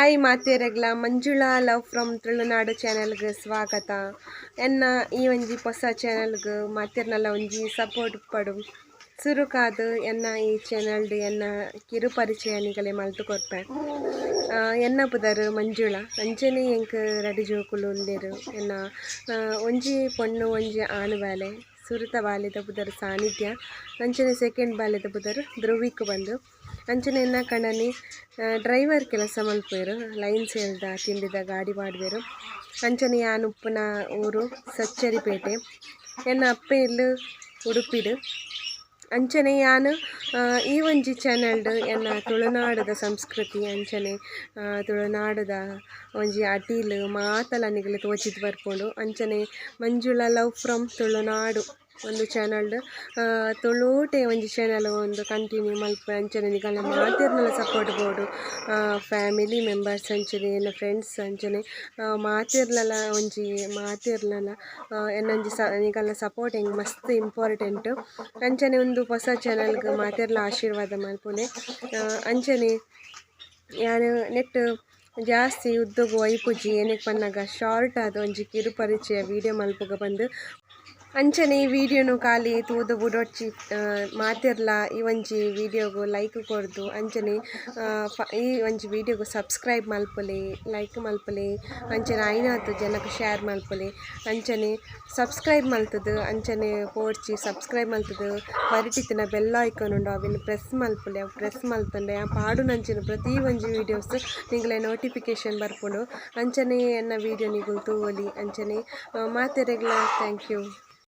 Hi ಮಾತೆರೆಗ್ಲ Manjula love from Tulunadu ಚಾನೆಲ್ಗೆ ಸ್ವಾಗತ. ಎನ್ನ ಈ ಒಂಜಿ ಹೊಸ ಚಾನೆಲ್ಗೆ ಮಾತೆರ್ನಲ್ಲ ಒಂಜಿ ಸಪೋರ್ಟ್ ಪಡು ಸುರುಕಾದು ಎನ್ನ ಈ ಚಾನೆಲ್ಡ್ ಎನ್ನ ಕಿರು ಪರಿಚಯ ನಿಗಲೆ ಮಲ್ತು ಕೊರ್ಪೆ. ಎನ್ನ ಪುದರ್ ಮಂಜುಳಾ ಅಂಚನೆ ಎಂಕ್ ರಡಿ ಜೋಕುಲು ಉಲ್ಲೆರ್. ಎನ್ನ ಒಂಜಿ ಪೊಣ್ಣು ಒಂಜಿ ಆಣ್ ಬಾಲೆ ಸುರುತ ಬಾಲ್ಯದ ಪುದರ್ ಸಾನ್ನಿಧ್ಯ, ಅಂಚನೆ ಸೆಕೆಂಡ್ ಬಾಲ್ಯದ ಪುದರ್ ಧ್ರುವಿಕ್ ಬಂದು ಅಂಚನೆ ಎನ್ನ ಕಣ್ಣನಿ ಡ್ರೈವರ್ ಕೆಲಸ ಮಲ್ಪೇರು, ಲೈನ್ ಸೇಲ್ದ ತಿಂಡಿದ ಗಾಡಿ ಪಾಡ್ವೇರು. ಅಂಚನೆ ಯಾನ್ ಉಪ್ಪುನ ಊರು ಸಚ್ಚರಿಪೇಟೆ, ಎನ್ನ ಅಪ್ಪೆ ಇಲ್ಲು ಉಡುಪಿಡು. ಅಂಚನೆ ಯಾನ್ ಈ ಒಂಜಿ ಚಾನೆಲ್ಡ್ ಎನ್ನ ತುಳುನಾಡುದ ಸಂಸ್ಕೃತಿ ಅಂಚನೆ ತುಳುನಾಡುದ ಒಂಜಿ ಅಟೀಲ್ ಮಾತಲನಿಗಳು ತೋಚಿದ್ ಬರ್ಪುಂಡು. ಅಂಚನೆ ಮಂಜುಳಾ ಲವ್ ಫ್ರಮ್ ತುಳುನಾಡು ಒಂದು ಚಾನಲ್ಡ್ ತುಳುಟೆ ಒಂಜಿ ಚಾನಲ್ ಒಂದು ಕಂಟಿನ್ಯೂ ಮಲ್ಪ. ಅಂಚನೆ ನಿಗಲ ಮಾತೆರ್ನಲ ಸಪೋರ್ಟ್ ಬೋಡು, ಫ್ಯಾಮಿಲಿ ಮೆಂಬರ್ಸ್ ಅಂಚನೆ ಎನ್ನ ಫ್ರೆಂಡ್ಸ್ ಅಂಚನೆ ಮಾತೆರ್ನಲ ಒಂಜಿ ಮಾತೆರ್ನಲ ಎನ್ನೊಂಜಿ ನಿಗಲ ಸಪೋರ್ಟ್ ಹೆಂಗೆ ಮಸ್ತ್ ಇಂಪಾರ್ಟೆಂಟ್. ಅಂಚನೆ ಒಂದು ಹೊಸ ಚಾನಲ್ಗೆ ಮಾತೆರ್ಲ ಆಶೀರ್ವಾದ ಮಲ್ಪುನೆ. ಅಂಚನೆ ಯಾನು ನೆಟ್ ಜಾಸ್ತಿ ಉದ್ದಗು ವೈಪುಜಿ ಏನಕ್ಕೆ ಪನ್ನಾಗ ಶಾರ್ಟ್ ಆದ ಒಂಜಿ ಕಿರು ಪರಿಚಯ ವೀಡಿಯೋ ಮಲ್ಪುಗ ಬಂದು. ಅಂಚನೆ ಈ ವಿಡಿಯೋನು ಖಾಲಿ ತೂದು ಬುಡೊಚ್ಚಿ ಮಾತೆರ್ಲ ಈ ಒಂಜಿ ವಿಡಿಯೋಗು ಲೈಕ್ ಕೊರ್ದು ಅಂಚನೆ ಈ ಒಂಜಿ ವಿಡಿಯೋಗು ಸಬ್ಸ್ಕ್ರೈಬ್ ಮಲ್ಪೊಲಿ, ಲೈಕ್ ಮಲ್ಪೊಲಿ. ಅಂಚನೆ ಐನಾತು ಜನಕ್ಕೆ ಶೇರ್ ಮಲ್ಪೊಲಿ. ಅಂಚನೆ ಸಬ್ಸ್ಕ್ರೈಬ್ ಮಲ್ತದು ಅಂಚನೆ ಪೋಡ್ಚಿ ಸಬ್ಸ್ಕ್ರೈಬ್ ಮಲ್ತದು ಬರಿಟಿತ್ತಿನ ಬೆಲ್ ಐಕಾನ್ ಉಂಡು ಅವಿನ ಪ್ರೆಸ್ ಮಲ್ಪೊಲಿ. ಅವು ಪ್ರೆಸ್ ಮಲ್ತಂಡೆ ಆ ಪಾಡು ನಂಚಿನ ಪ್ರತಿ ಒಂಜಿ ವೀಡಿಯೋಸ್ ನಿಂಗಲೆ ನೋಟಿಫಿಕೇಶನ್ ಬರ್ಪುಂಡು. ಅಂಚನೆ ಎನ್ನ ವೀಡಿಯೋ ನಿಗುಲು ತೂವೊಲಿ. ಅಂಚನೆ ಮಾತೆರೆಗ್ಲ ಥ್ಯಾಂಕ್ ಯು.